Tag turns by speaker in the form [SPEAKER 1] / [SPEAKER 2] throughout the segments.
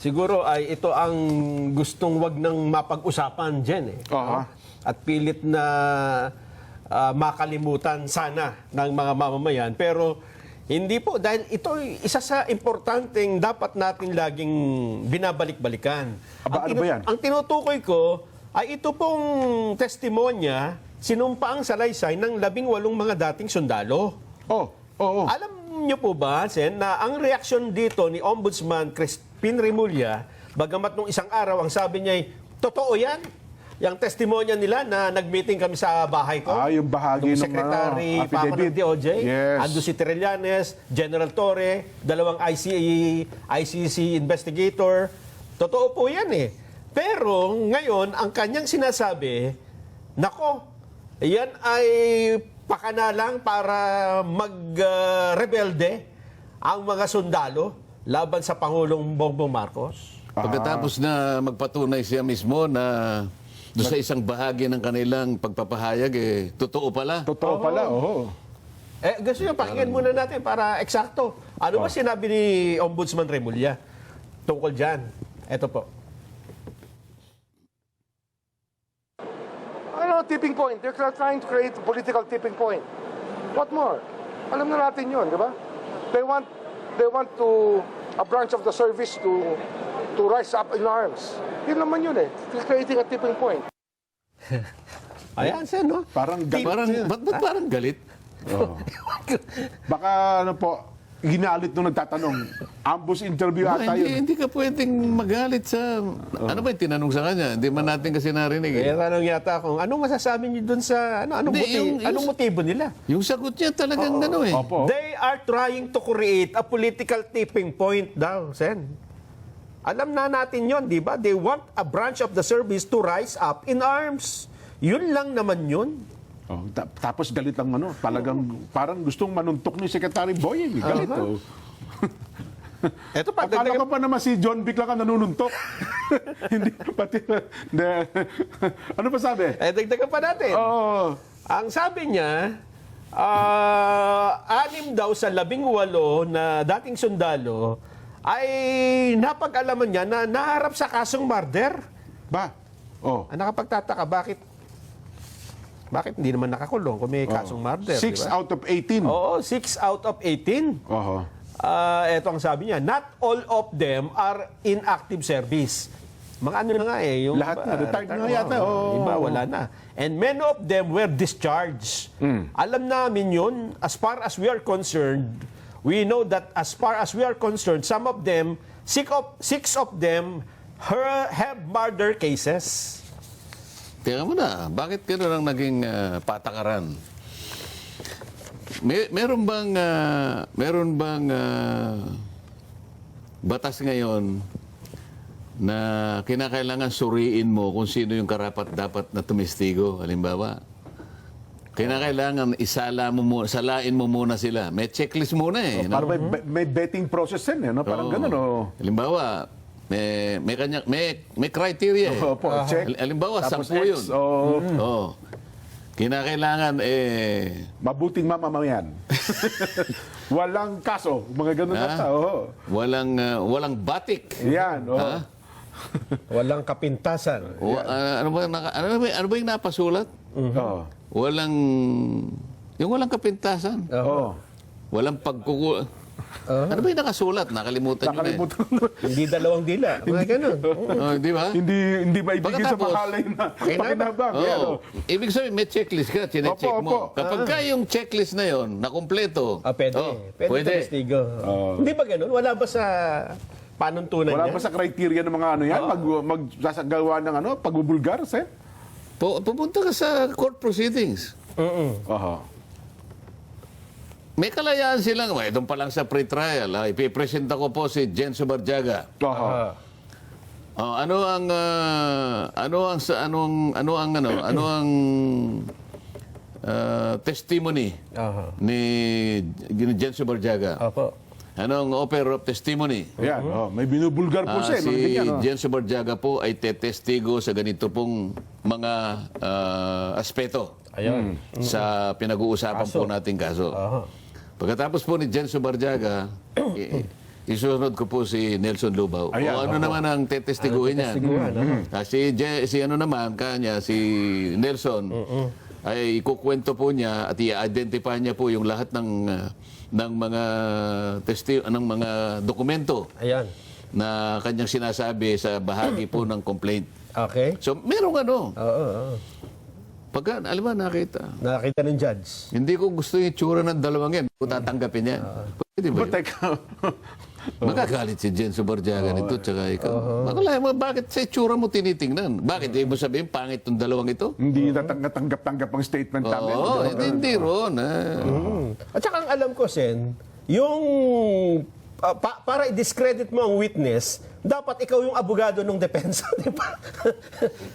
[SPEAKER 1] siguro ay ito ang gustong wag nang mapag-usapan dyan eh. At pilit na makalimutan sana ng mga mamamayan. Pero hindi po, dahil ito ay isa sa importanteng dapat natin laging binabalik-balikan.
[SPEAKER 2] Aba, ano ba yan?
[SPEAKER 1] Ang tinutukoy ko ay ito pong testimonya, sinumpaang salaysay ng 18 mga dating sundalo. Alam niyo po ba, Sen, na ang reaksyon dito ni Ombudsman Crispin Remulla, bagamat nung isang araw, ang sabi niya ay, totoo yan. Yung testimonya nila na nag-meeting kami sa bahay ko.
[SPEAKER 2] Yung bahagi ng
[SPEAKER 1] Secretary pa ako ng DOJ, Ando si Trillanes, General Torre, dalawang ICC investigator. Totoo po yan eh. Pero ngayon, ang kanyang sinasabi, nako, yan ay pakana lang para mag-rebelde ang mga sundalo laban sa Pangulong Bongbong Marcos.
[SPEAKER 3] Pagkatapos na magpatunay siya mismo na doon sa isang bahagi ng kanilang pagpapahayag, totoo pala.
[SPEAKER 2] Totoo pala,
[SPEAKER 1] Gusto nyo, pakinggan muna natin para eksakto. Ano ba sinabi ni Ombudsman Remulla tungkol dyan? Ito po.
[SPEAKER 4] Tipping point. They're trying to create a political tipping point. What more? Alam na natin yun, di ba? They want to a branch of the service to rise up in arms. Yun naman yun eh. Creating a tipping point.
[SPEAKER 1] Ayan, Sen, no?
[SPEAKER 2] Parang
[SPEAKER 3] Ba't parang galit?
[SPEAKER 2] Baka ginalit nung nagtatanong. Ambush interview ata yun.
[SPEAKER 3] Hindi ka pwedeng magalit sa... Ano ba yung tinanong sa kanya? Hindi man natin kasi narinig.
[SPEAKER 1] Kaya tanong yata kung anong masasabi niyo dun sa... Anong motibo nila?
[SPEAKER 3] Yung sagot niya talagang ano eh.
[SPEAKER 2] Opo.
[SPEAKER 1] They are trying to create a political tipping point daw, Sen. Alam na natin yon, di ba? They want a branch of the service to rise up in arms. Yun lang naman yun.
[SPEAKER 2] Tapos galit ang talagang parang gustong manuntok ni Secretary Boyeng. Galit,
[SPEAKER 1] Eto pa,
[SPEAKER 2] Akala ko pa naman si John Vic lang ang nanununtok. Hindi, pati... ano pa sabi?
[SPEAKER 1] dagdagan pa natin. Ang sabi niya, 6 daw sa 18 na dating sundalo ay napag-alaman niya na naharap sa kasong murder.
[SPEAKER 2] Ba?
[SPEAKER 1] Nakapagtataka, bakit hindi naman nakakulong kung may kasong murder?
[SPEAKER 2] 6
[SPEAKER 1] diba?
[SPEAKER 2] out of 18.
[SPEAKER 1] Oo, 6 out of 18. Ito ang sabi niya, not all of them are in active service. Mga ano na nga eh. Yung,
[SPEAKER 2] lahat na, retired na yata.
[SPEAKER 1] Iba, wala na. And many of them were discharged. Alam namin yun, as far as we are concerned, we know that as far as we are concerned, some of them, 6 of them have murder cases.
[SPEAKER 3] Tingnan mo na, bakit gano'n ang naging patakaran? Meron bang batas ngayon na kinakailangan suriin mo kung sino yung karapat-dapat na tumistigo? Halimbawa, kinakailangan salain mo muna sila. May checklist muna eh.
[SPEAKER 2] Parang may betting process yan eh. Parang gano'n.
[SPEAKER 3] Halimbawa, may criteria eh.
[SPEAKER 2] Check.
[SPEAKER 3] Halimbawa,
[SPEAKER 2] Tapos
[SPEAKER 3] 10 yun.
[SPEAKER 2] X,
[SPEAKER 3] Kinakailangan
[SPEAKER 2] mabuting mamamayan. Walang kaso. Mga ganun ata.
[SPEAKER 3] walang batik.
[SPEAKER 2] Yan.
[SPEAKER 1] Walang kapintasan.
[SPEAKER 3] Ano ba yung napasulat? Walang kapintasan. Walang pagkukul... Ano ba yung nakasulat? Nakalimutan nyo na eh.
[SPEAKER 1] Hindi dalawang dila. Mga ganun.
[SPEAKER 3] Di ba?
[SPEAKER 2] Hindi ba ibigay sa mahalay na pakinabang?
[SPEAKER 3] Ibig sabihin, may checklist ka, chinecheck mo. Kapag yung checklist na yon nakumpleto,
[SPEAKER 1] pwede tumistigo. Hindi ba ganun? Wala ba sa panuntunan
[SPEAKER 2] Wala
[SPEAKER 1] niya?
[SPEAKER 2] ba sa criteria ng mga yan? Magsasagawa ng pagbubulgar, sir?
[SPEAKER 3] pupunta ka sa court proceedings. May kalayaan silang, doon pa lang sa pre-trial, ipipresent ko po si Jen Subarjaga. Ano ang testimony ni Jen Subarjaga? Ano ang offer of testimony?
[SPEAKER 2] Yan, may binubulgar po siya.
[SPEAKER 3] Si Jen Subarjaga po ay tetestigo sa ganito pong mga aspeto sa pinag-uusapan po nating kaso. Pagkatapos po ni Jen Subarjaga, isunod ko po si Nelson Lubao.
[SPEAKER 2] Ayan,
[SPEAKER 3] o ano
[SPEAKER 2] opo.
[SPEAKER 3] naman ang tetestiguhin niya. Si ano naman, kanya, si Nelson, ay ikukwento po niya at i-identify niya po yung lahat ng mga dokumento
[SPEAKER 1] Ayan.
[SPEAKER 3] na kanyang sinasabi sa bahagi po ng complaint.
[SPEAKER 1] Okay.
[SPEAKER 3] So, merong ano.
[SPEAKER 1] Oo.
[SPEAKER 3] Pagka, alam mo, nakita.
[SPEAKER 1] Nakakita ng judge.
[SPEAKER 3] Hindi ko gusto yung tsura ng dalawang yan. Kung tatanggapin niya. Pwede ba
[SPEAKER 2] But
[SPEAKER 3] yun?
[SPEAKER 2] teka,
[SPEAKER 3] Magagalit si Jen Subarjaga nito, tsaka ikaw. Bakala mo, bakit sa itsura mo tinitingnan? Bakit? Ibig mo sabihin, pangit tong dalawang ito?
[SPEAKER 2] hindi natanggap-tanggap ang statement namin.
[SPEAKER 3] Oo, hindi ron.
[SPEAKER 1] At saka ang alam ko, Sen, yung para i-discredit mo ang witness, dapat ikaw yung abogado ng depensa, di ba?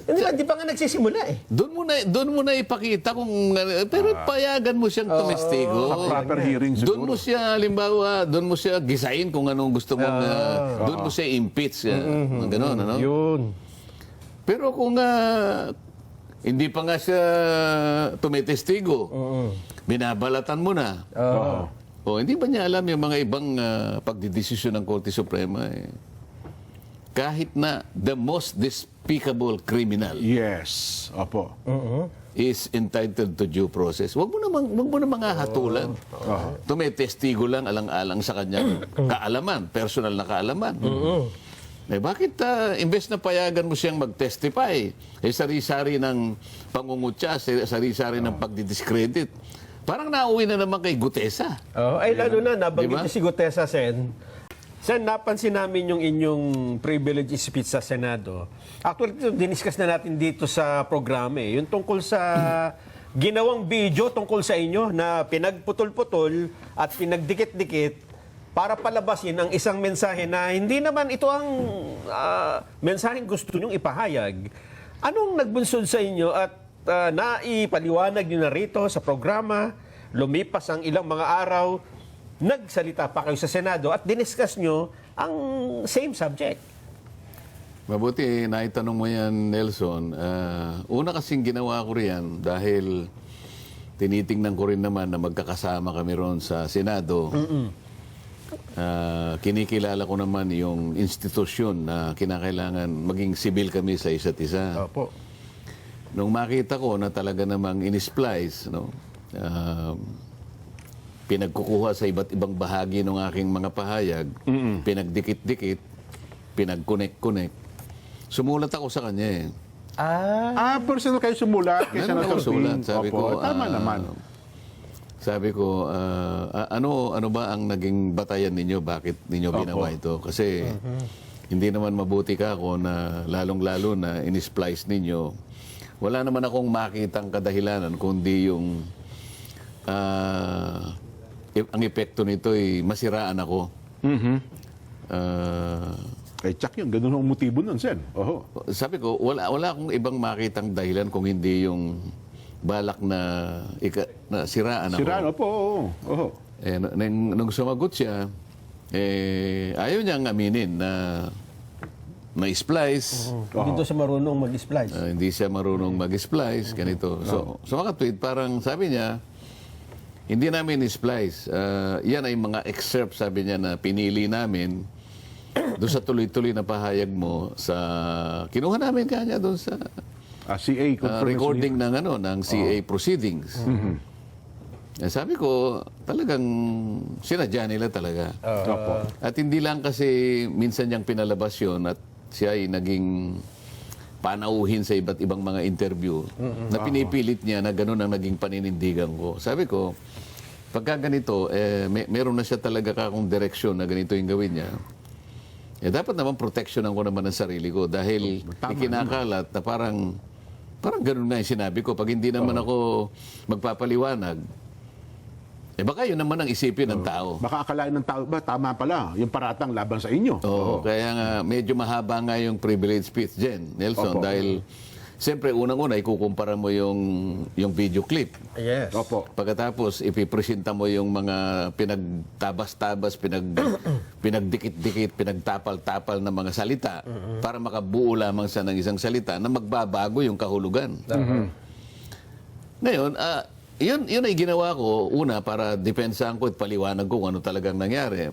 [SPEAKER 1] Di ba nga nagsisimula eh?
[SPEAKER 3] Doon mo na ipakita kung... Pero payagan mo siyang tumestigo.
[SPEAKER 2] Sa proper hearing siguro.
[SPEAKER 3] Doon mo siya, halimbawa, doon mo siya gisain kung anong gusto mong... doon mo siya impeach. Ganon, ano?
[SPEAKER 1] Yun.
[SPEAKER 3] Pero kung hindi pa nga siya tumitestigo, binabalatan mo na. O hindi ba niya alam yung mga ibang pagdidesisyon ng Korte Suprema? Kahit na the most despicable criminal
[SPEAKER 2] Yes. Opo.
[SPEAKER 3] is entitled to due process. Wag mo namang hahatulan. Tumitestigo lang alang-alang sa kanyang kaalaman, personal na kaalaman. Bakit imbes na payagan mo siyang mag-testify, sari-sari ng pangungutya, sari-sari ng pagdidiscredit, parang nauwi na naman kay Gutesa.
[SPEAKER 1] Ay, lalo na, nabanggit
[SPEAKER 3] Diba?
[SPEAKER 1] niyo si Gutesa, Sen. Sen, napansin namin yung inyong privilege speech sa Senado. Actually, diniscuss na natin dito sa programa eh. Yung tungkol sa ginawang video tungkol sa inyo na pinagputol-putol at pinagdikit-dikit para palabasin ang isang mensahe na hindi naman ito ang mensaheng gusto nyong ipahayag. Anong nagbunsod sa inyo at naipaliwanag nyo na rito sa programa, lumipas ang ilang mga araw, nagsalita pa kayo sa Senado at diniscuss nyo ang same subject?
[SPEAKER 3] Mabuti, naitanong mo yan, Nelson. Una kasing ginawa ko riyan dahil tinitingnan ko rin naman na magkakasama kami ron sa Senado. Kinikilala ko naman yung institusyon na kinakailangan maging sibil kami sa isa't isa.
[SPEAKER 1] Opo.
[SPEAKER 3] Nung makita ko na talaga namang in-splice, no, pinagkukuha sa iba't ibang bahagi ng aking mga pahayag, pinagdikit-dikit, pinag-connect-connect, sumulat ako sa kanya eh.
[SPEAKER 2] Personal kayo sumulat kay
[SPEAKER 3] Ano
[SPEAKER 2] Senator
[SPEAKER 3] ako sulat?
[SPEAKER 2] Ping.
[SPEAKER 3] Sabi ko,
[SPEAKER 2] Opo, tama naman.
[SPEAKER 3] Sabi ko, ano ba ang naging batayan ninyo? Bakit ninyo ginawa ito? Kasi hindi naman mabuti ka ako na lalong-lalo na in-splice ninyo. Wala naman akong makitang kadahilanan kundi yung ang epekto nito ay masiraan ako.
[SPEAKER 2] Tsak yun. Ganun ang motibo nun, Sen. Oho.
[SPEAKER 3] Sabi ko, wala akong ibang makitang dahilan kung hindi yung balak na siraan ako.
[SPEAKER 2] Siraan, opo. Oho.
[SPEAKER 3] Nung sumagot siya, ayaw niyang aminin na splice.
[SPEAKER 1] Hindi doon siya marunong mag-splice.
[SPEAKER 3] Hindi siya marunong mag-splice, ganito. So makatweet, parang sabi niya, hindi namin splice. Yan ay mga excerpt, sabi niya, na pinili namin doon sa tuloy-tuloy na pahayag mo sa kinuha namin kanya doon sa
[SPEAKER 2] CA conference
[SPEAKER 3] recording ng CA proceedings. Sabi ko, talagang sinadya nila talaga.
[SPEAKER 2] Opo.
[SPEAKER 3] At hindi lang kasi minsan niyang pinalabas yun at siya ay naging panauhin sa iba't ibang mga interview na pinipilit niya na gano'n ang naging paninindigan ko. Sabi ko, pagka ganito, meron na siya talaga kakong direksyon na ganito yung gawin niya. Dapat naman proteksyonan ko naman ang sarili ko dahil ikinakalat na parang ganun nga yung sinabi ko. Pag hindi naman ako magpapaliwanag, baka yun naman ang isipin ng tao.
[SPEAKER 2] Baka akalain ng tao ba, tama pala, yung paratang laban sa inyo.
[SPEAKER 3] Oo, kaya nga medyo mahaba nga yung privilege speech dyan, Nelson,
[SPEAKER 2] Opo.
[SPEAKER 3] dahil siyempre unang-una ikukumpara mo yung video clip.
[SPEAKER 1] Yes.
[SPEAKER 2] Opo.
[SPEAKER 3] Pagkatapos ipipresenta mo yung mga pinagtabas-tabas, pinagdikit-dikit, pinagtapal-tapal na mga salita para makabuo lamang sa ng isang salita na magbabago yung kahulugan. Ngayon, yun ay ginawa ko, una, para depensahan ko at paliwanag ko kung ano talagang nangyari.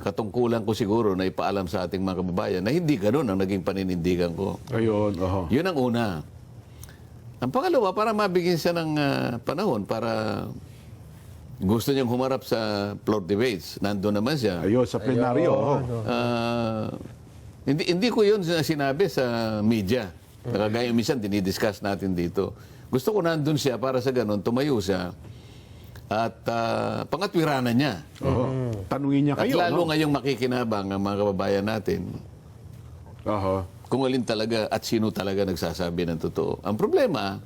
[SPEAKER 3] katungkulan ko siguro na ipaalam sa ating mga kababayan na hindi ganun ang naging paninindigan ko.
[SPEAKER 2] Ayun, oho.
[SPEAKER 3] Yun ang una. Ang pangalawa, para mabigyan siya ng panahon para gusto niyang humarap sa floor debates. Nandun naman siya.
[SPEAKER 2] Ayun, sa plenaryo, oho.
[SPEAKER 3] Hindi ko yun sinabi sa media. Kagaya minsan dinidiscuss natin dito. Gusto ko nandun siya para sa ganun, tumayo siya at pangatwiranan niya.
[SPEAKER 2] Oho. Tanungin niya
[SPEAKER 3] At
[SPEAKER 2] kayo,
[SPEAKER 3] lalo
[SPEAKER 2] no?
[SPEAKER 3] ngayong makikinabang ang mga kababayan natin
[SPEAKER 2] Oho.
[SPEAKER 3] kung alin talaga at sino talaga nagsasabi ng totoo. Ang problema,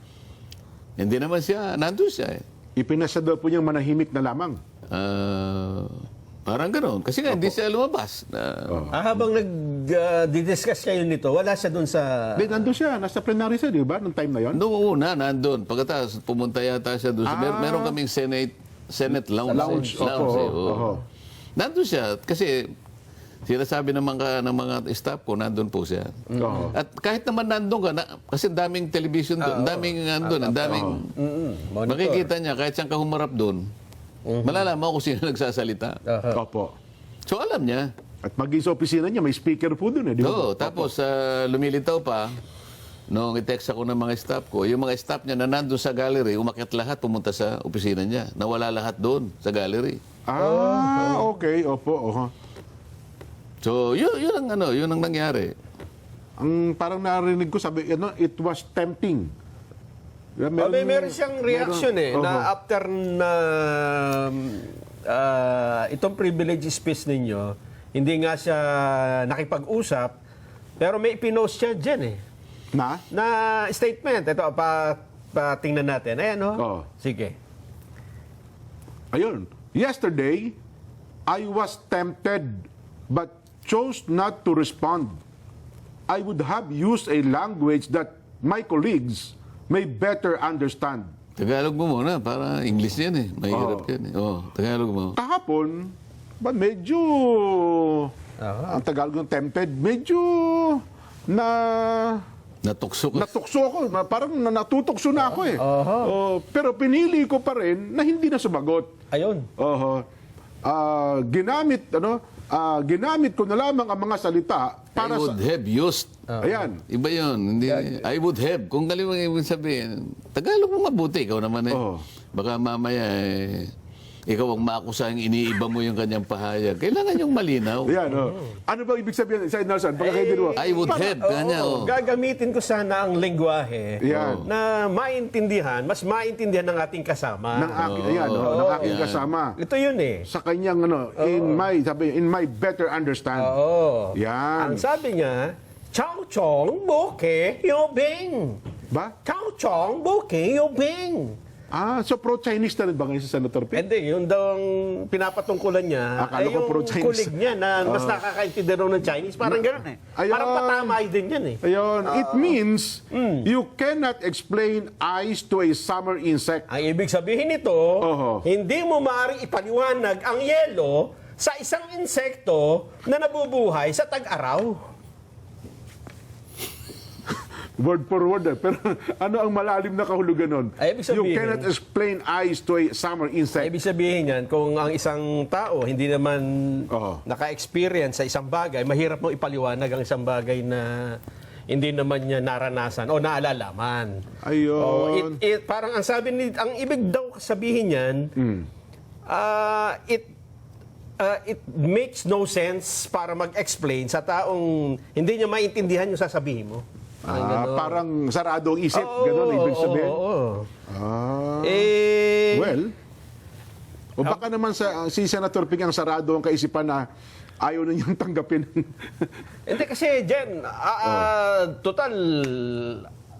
[SPEAKER 3] hindi naman siya, nandun siya eh.
[SPEAKER 2] Ipinasa daw po niyang manahimik na lamang.
[SPEAKER 3] Parang gano'n. Kasi nga, hindi siya lumabas.
[SPEAKER 1] Habang nag-discuss kayo nito, wala siya dun sa...
[SPEAKER 2] Hindi, nandun siya. Nasa plenary siya, di ba? Nung time na yon.
[SPEAKER 3] Noong una, nandun. Pagkatapos, pumunta yata siya doon. Meron kaming Senate Lounge.
[SPEAKER 2] Lounge, opo.
[SPEAKER 3] oo.
[SPEAKER 2] Oho.
[SPEAKER 3] Nandun siya. Kasi, sinasabi ng mga staff ko, nandun po siya.
[SPEAKER 2] Oho.
[SPEAKER 3] At kahit naman nandun ka, kasi daming television doon, daming nandun, ang daming...
[SPEAKER 1] monitor.
[SPEAKER 3] Makikita niya, kahit siyang kahumarap doon, malalaman ko kung sino nagsasalita.
[SPEAKER 2] Opo.
[SPEAKER 3] So, alam niya.
[SPEAKER 2] At maging sa opisina niya, may speaker po dun, eh, di ba?
[SPEAKER 3] Oo, tapos lumilitaw pa, nung i-text ako ng mga staff ko, yung mga staff niya na nandun sa gallery, umakyat lahat, pumunta sa opisina niya. Nawala lahat doon sa gallery.
[SPEAKER 2] Okay. Opo, oho.
[SPEAKER 3] So, yun ang nangyari.
[SPEAKER 2] Ang parang narinig ko, sabi, it was tempting.
[SPEAKER 1] Meron siyang reaction na after na itong privilege speech ninyo, hindi nga siya nakipag-usap, pero may ipinost siya dyan na statement. Ito, patingnan natin. Ayan,
[SPEAKER 2] Oo.
[SPEAKER 1] Sige.
[SPEAKER 2] Ayun. Yesterday, I was tempted but chose not to respond. I would have used a language that my colleagues may better understand.
[SPEAKER 3] Tagalog mo muna, para English yan eh. Mahirap yan eh. Tagalog mo.
[SPEAKER 2] Kahapon, ba medyo ang Tagalog ng tempted, medyo
[SPEAKER 3] Natukso ko.
[SPEAKER 2] natukso ako. Parang natutokso na ako eh. Pero pinili ko pa rin na hindi na sumagot.
[SPEAKER 1] Ayun.
[SPEAKER 2] Ginamit ko na lamang ang mga salita
[SPEAKER 3] I
[SPEAKER 2] para
[SPEAKER 3] would have used.
[SPEAKER 2] Ayan.
[SPEAKER 3] Iba yun. Hindi, I would have. Kung galing ibig sabihin, Tagalog mo mabuti. Ikaw naman eh.
[SPEAKER 2] Oo.
[SPEAKER 3] Baka mamaya ikaw ang maakusang iniiba mo yung kanyang pahayag. Kailangan yung malinaw.
[SPEAKER 2] Ayan, Ano ba ibig sabihin, Sir Nelson? Pagkakaidin mo.
[SPEAKER 3] I would have. Kanya,
[SPEAKER 1] Gagamitin ko sana ang lengguwahe
[SPEAKER 2] Yan.
[SPEAKER 1] na mas maintindihan ng ating kasama.
[SPEAKER 2] Ng aking kasama.
[SPEAKER 1] Ito yun eh.
[SPEAKER 2] Sa kanyang, in my better understand.
[SPEAKER 1] Oo.
[SPEAKER 2] Yan.
[SPEAKER 1] Ang sabi niya, Chow Chong Buke Yobing.
[SPEAKER 2] Ba?
[SPEAKER 1] Chow Chong Buke Yobing.
[SPEAKER 2] So pro-Chinese na rin ba ngayon si Senator Ping?
[SPEAKER 1] Hindi, yun daw ang pinapatungkulan niya.
[SPEAKER 2] Akala ko
[SPEAKER 1] yung
[SPEAKER 2] pro-Chinese.
[SPEAKER 1] kulig niya na mas nakakaintindi raw ng Chinese. Parang gano'n eh.
[SPEAKER 2] Ayun.
[SPEAKER 1] Parang patamay din yan eh.
[SPEAKER 2] Ayun. It means you cannot explain eyes to a summer insect.
[SPEAKER 1] Ang ibig sabihin nito, hindi mo maaaring ipaliwanag ang yelo sa isang insekto na nabubuhay sa tag-araw.
[SPEAKER 2] Word for word. Pero ano ang malalim na kahulugan nun?
[SPEAKER 1] Ay, ibig
[SPEAKER 2] You
[SPEAKER 1] sabihin-
[SPEAKER 2] cannot explain eyes to a summer insect.
[SPEAKER 1] Ibig sabihin yan, kung ang isang tao hindi naman naka-experience sa isang bagay, mahirap mo ipaliwanag ang isang bagay na hindi naman niya naranasan o naalalaman.
[SPEAKER 2] Ayun.
[SPEAKER 1] Parang ang sabi ang ibig daw sabihin niyan, it makes no sense para mag-explain sa taong hindi niya maintindihan yung sasabihin mo.
[SPEAKER 2] Parang sarado ang isip. Ganon, ibig sabihin. Well, o baka naman si Senator Ping ang sarado ang kaisipan na ayaw na niyang tanggapin.
[SPEAKER 1] Hindi kasi Jen, total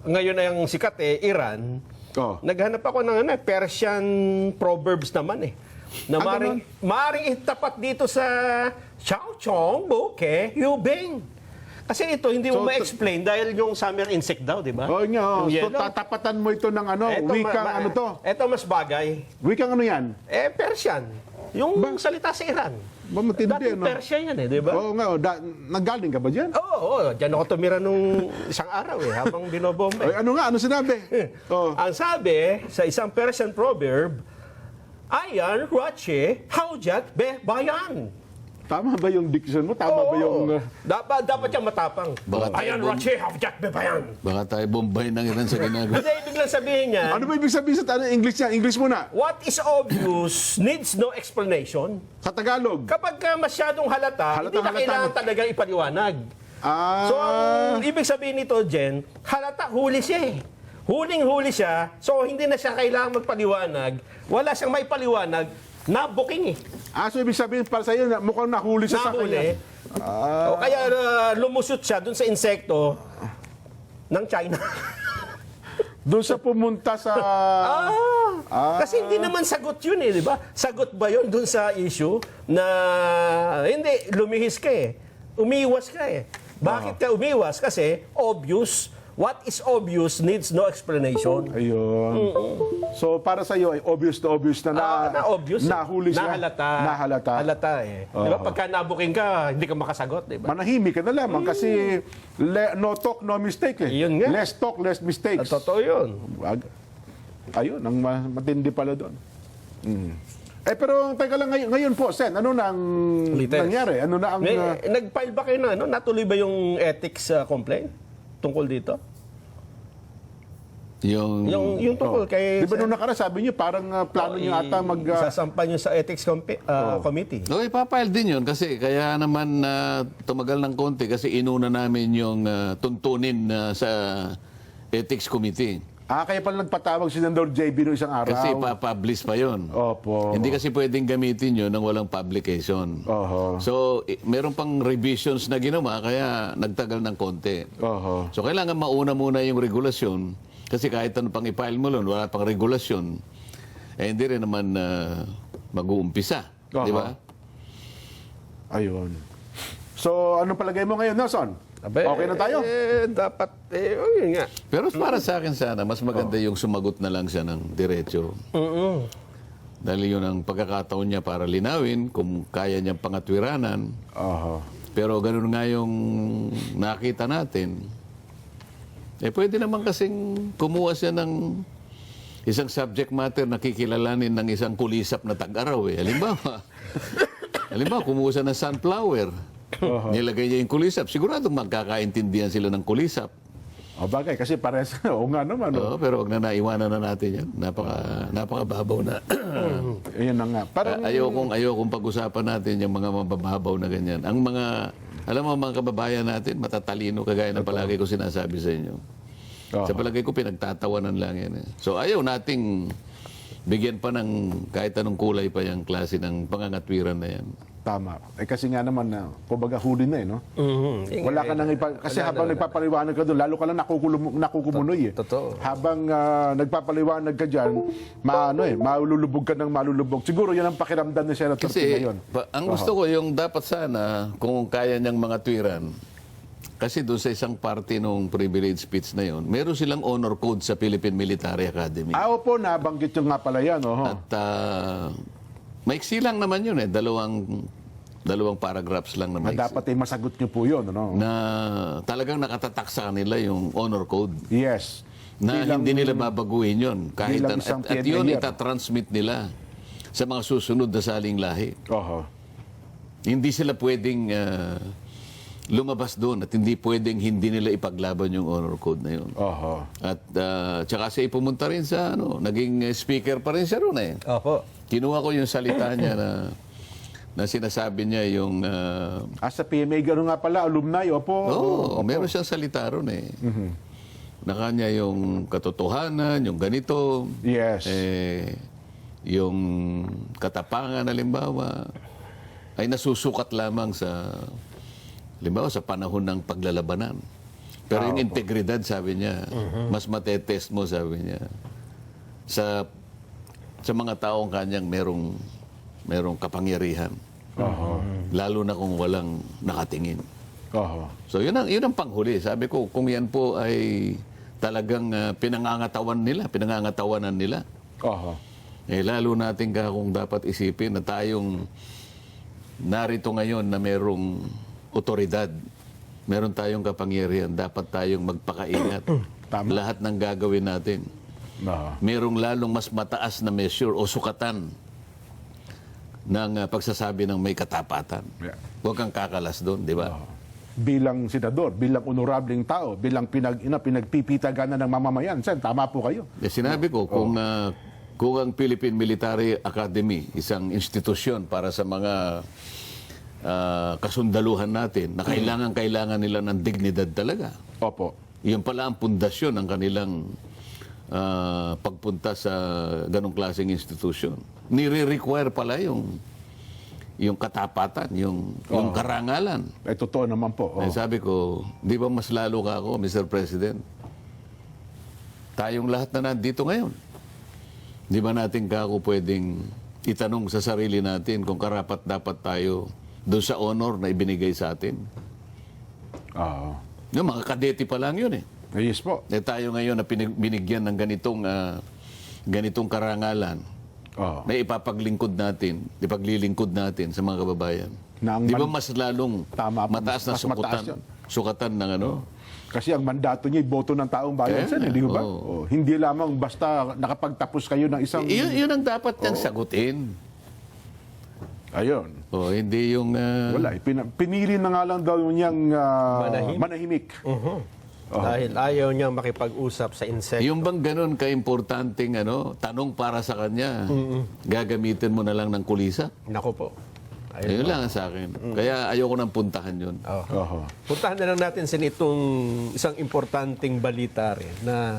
[SPEAKER 1] ngayon na yung sikat Iran. Naghanap ako ng Persian proverbs naman na maring itapat dito sa Chow Chong Buke Yubing. Kasi ito hindi mo ma-explain dahil yung summer insect daw, di ba?
[SPEAKER 2] Nga.
[SPEAKER 1] Yung
[SPEAKER 2] So
[SPEAKER 1] yellow.
[SPEAKER 2] tatapatan mo ito ng wikang ano to?
[SPEAKER 1] Ito mas bagay.
[SPEAKER 2] Wikang ano yan?
[SPEAKER 1] Persian. Yung salita sa Iran.
[SPEAKER 2] Matindi,
[SPEAKER 1] Dating Persia yan di ba?
[SPEAKER 2] Oo nga. Nagaling ka ba dyan?
[SPEAKER 1] Oo. Diyan ako tumira nung isang araw habang binobomba.
[SPEAKER 2] Ay, ano nga? Ano sinabi?
[SPEAKER 1] Ang sabi sa isang Persian proverb, Ayan Rache Haujat Be Bayan.
[SPEAKER 2] Tama ba yung diction mo? Tama ba yung...
[SPEAKER 1] Dapat yung matapang.
[SPEAKER 3] Baka tayo
[SPEAKER 1] Ayan, Rache, Havjat, Bebayan.
[SPEAKER 3] Baka tayo bombay ng ilan sa ginagawa.
[SPEAKER 1] Hindi, ibig lang sabihin niya,
[SPEAKER 2] Ano ba ibig sabihin sa English niya? English muna.
[SPEAKER 1] what is obvious needs no explanation.
[SPEAKER 2] Sa Tagalog.
[SPEAKER 1] Kapag ka masyadong halata, hindi na
[SPEAKER 2] Halata.
[SPEAKER 1] kailangan talaga ipaliwanag.
[SPEAKER 2] Ah,
[SPEAKER 1] So, ang ibig sabihin nito, Jen, halata, huli siya eh. Huling-huli siya, so hindi na siya kailangan magpaliwanag. Wala siyang may paliwanag, na-booking eh.
[SPEAKER 2] so ibig sabihin para sa iyo, mukhang nahuli siya sa
[SPEAKER 1] Nahuli.
[SPEAKER 2] kanya.
[SPEAKER 1] O kaya lumusot siya dun sa insekto ng China.
[SPEAKER 2] Doon sa pumunta sa...
[SPEAKER 1] Kasi hindi naman sagot yun eh, di ba? Sagot ba yun dun sa issue na hindi, lumihis ka eh. Umiwas ka eh. Bakit ka umiwas? Kasi obvious. What is obvious needs no explanation.
[SPEAKER 2] Ayun. So para sa iyo, obvious na
[SPEAKER 1] Na obvious.
[SPEAKER 2] nahuli siya.
[SPEAKER 1] Nahalata. Halata eh. Di ba? Pagka nabuking ka, hindi ka makasagot, di ba?
[SPEAKER 2] Manahimik ka na lamang kasi no talk, no mistake eh.
[SPEAKER 1] Yun nga.
[SPEAKER 2] Less talk, less mistakes.
[SPEAKER 1] Totoo yun.
[SPEAKER 2] Ayun, ang matindi pala doon. Pero teka lang ngayon po, Sen, ano na ang
[SPEAKER 1] Lites.
[SPEAKER 2] nangyari? Ano na ang...
[SPEAKER 1] Nag-file ba kayo na? Ano? Natuloy ba yung ethics complaint tungkol dito?
[SPEAKER 3] Yung
[SPEAKER 1] Yung tungkol kay...
[SPEAKER 2] Di ba nung nakaraan sabi niyo parang plano niyo ata
[SPEAKER 1] Sasampa niyo sa ethics committee.
[SPEAKER 3] No, ipapile din yun kasi kaya naman tumagal ng konti kasi inuna namin yung tuntunin sa Ethics Committee.
[SPEAKER 2] kaya pala nagpatawag si Senador JB noong isang araw.
[SPEAKER 3] Kasi pa-publish pa yun.
[SPEAKER 2] Opo.
[SPEAKER 3] Hindi kasi pwedeng gamitin yun nang walang publication.
[SPEAKER 2] Oho.
[SPEAKER 3] So, meron pang revisions na ginawa kaya nagtagal ng konti.
[SPEAKER 2] Oho.
[SPEAKER 3] So, kailangan mauna muna yung regulasyon kasi kahit ano pang i-file mo nun, wala pang regulasyon, hindi rin naman mag-uumpisa. Di ba?
[SPEAKER 2] Ayun. So, ano palagay mo ngayon, Nelson? Okay na tayo?
[SPEAKER 1] Dapat, yun nga.
[SPEAKER 3] Pero para sa akin sana, mas maganda yung sumagot na lang siya ng diretso. Dahil yun ang pagkakataon niya para linawin kung kaya niyang pangatwiranan.
[SPEAKER 2] Oho.
[SPEAKER 3] Pero ganun nga yung nakita natin. Pwede naman kasing kumuha siya ng isang subject matter na kikilalanin ng isang kulisap na tag-araw. Halimbawa, kumuha siya ng sunflower. Nilagay niya yung kulisap. Siguradong magkakaintindihan sila ng kulisap.
[SPEAKER 2] Bagay, kasi parehas. Oo nga naman.
[SPEAKER 3] Oo, pero wag na naiwanan na natin yan. Napakababaw na.
[SPEAKER 2] Ayun na nga. Parang,
[SPEAKER 3] Ayokong pag-usapan natin yung mga mabababaw na ganyan. Ang mga, alam mo mga kababayan natin, matatalino kagaya ng palagi ko sinasabi sa inyo. Sa palagay ko, pinagtatawanan lang yan. So ayaw nating bigyan pa ng kahit anong kulay pa yung klase ng pangangatwiran na yan.
[SPEAKER 2] tama. Kasi nga naman, kumbaga huli na no? Wala ka nang kasi habang nagpapaliwanag ka doon, lalo ka lang nakukumunoy
[SPEAKER 1] Totoo.
[SPEAKER 2] Habang nagpapaliwanag ka dyan, malulubog ka ng malulubog. Siguro yan ang pakiramdam ni Senator Ping
[SPEAKER 3] Kasi
[SPEAKER 2] ngayon.
[SPEAKER 3] ang gusto ko yung dapat sana kung kaya niyang mga twiran. Kasi doon sa isang party nung privilege speech na yon, meron silang honor code sa Philippine Military Academy.
[SPEAKER 2] Opo, nabanggit yung nga pala yan.
[SPEAKER 3] At maiksi lang naman yun dalawang paragraphs lang na
[SPEAKER 2] Na
[SPEAKER 3] maiksi.
[SPEAKER 2] dapat masagot niyo po yun.
[SPEAKER 3] Na talagang nakatatak sa kanila yung honor code.
[SPEAKER 2] Yes.
[SPEAKER 3] Na hindi nila babaguhin yun. Kahit
[SPEAKER 2] bilang isang
[SPEAKER 3] at yun
[SPEAKER 2] pioneer.
[SPEAKER 3] itatransmit nila sa mga susunod na saling lahi.
[SPEAKER 2] Oho.
[SPEAKER 3] Hindi sila pwedeng lumabas doon at hindi pwedeng hindi nila ipaglaban yung honor code na yun.
[SPEAKER 2] Oho.
[SPEAKER 3] At tsaka siya pumunta rin sa naging speaker pa rin siya roon eh.
[SPEAKER 1] Opo.
[SPEAKER 3] Kinuha ko yung salita niya na sinasabi niya yung
[SPEAKER 2] Sa PMA, gano'n nga pala, alumni, opo.
[SPEAKER 3] meron siyang salita roon eh. Na kanya yung katotohanan, yung ganito.
[SPEAKER 2] Yes.
[SPEAKER 3] Yung katapangan halimbawa ay nasusukat lamang sa sa panahon ng paglalabanan. Pero yung integridad, sabi niya, mas matetest mo, sabi niya, sa mga taong kanyang merong kapangyarihan. Lalo na kung walang nakatingin.
[SPEAKER 2] Oho.
[SPEAKER 3] So yun ang panghuli. Sabi ko, kung yan po ay talagang pinangangatawanan nila,
[SPEAKER 2] Oho.
[SPEAKER 3] lalo natin kung dapat isipin na tayong narito ngayon na merong otoridad, meron tayong kapangyarihan, dapat tayong magpakaingat.
[SPEAKER 2] Tama.
[SPEAKER 3] Lahat ng gagawin natin.
[SPEAKER 2] Oho.
[SPEAKER 3] Merong lalong mas mataas na measure o sukatan ng pagsasabi ng may katapatan.
[SPEAKER 2] Yeah.
[SPEAKER 3] Huwag kang kakalas doon, di ba?
[SPEAKER 2] Bilang senador, bilang honorabling tao, bilang pinagpipitaganan ng mamamayan. Sen, tama po kayo.
[SPEAKER 3] Sinabi ko, kung ang Philippine Military Academy, isang institusyon para sa mga kasundaluhan natin, na kailangan nila ng dignidad talaga.
[SPEAKER 2] Opo.
[SPEAKER 3] Iyon pala ang pundasyon ng kanilang pagpunta sa ganong klaseng institusyon. Nire-require pala yung katapatan, yung karangalan.
[SPEAKER 2] Totoo naman po.
[SPEAKER 3] Eh, sabi ko, di ba mas lalo ka ako, Mr. President? Tayong lahat na nandito ngayon. Di ba natin kako pwedeng itanong sa sarili natin kung karapat dapat tayo doon sa honor na ibinigay sa atin?
[SPEAKER 2] Oo.
[SPEAKER 3] Yung mga kadete pa lang yun eh.
[SPEAKER 2] Yes po.
[SPEAKER 3] Eh tayo ngayon na binigyan ng ganitong karangalan
[SPEAKER 2] Oo.
[SPEAKER 3] na ipaglilingkod natin sa mga kababayan.
[SPEAKER 2] Na ang
[SPEAKER 3] Di ba mas lalong
[SPEAKER 2] Tama po.
[SPEAKER 3] mataas na
[SPEAKER 2] Mas mataas yun.
[SPEAKER 3] sukatan ng ano?
[SPEAKER 2] Kasi ang mandato niya, boto ng taong bayan,
[SPEAKER 3] Kaya
[SPEAKER 2] Sen,
[SPEAKER 3] nga,
[SPEAKER 2] di ba?
[SPEAKER 3] oo.
[SPEAKER 2] Hindi lamang basta nakapagtapos kayo ng isang...
[SPEAKER 3] Yun ang dapat niyang sagutin.
[SPEAKER 2] Ayun.
[SPEAKER 3] O, hindi yung...
[SPEAKER 2] Wala. Pinili na nga lang daw niyang manahimik.
[SPEAKER 1] Dahil ayaw niyang makipag-usap sa insekto.
[SPEAKER 3] yung bang ganun ka-importanting tanong para sa kanya, gagamitin mo na lang ng kulisa?
[SPEAKER 1] Nako po.
[SPEAKER 3] Ayun lang ang sa akin. Kaya ayoko nang puntahan yun.
[SPEAKER 2] Oho.
[SPEAKER 1] Puntahan na lang natin sa itong isang importanteng balita rin na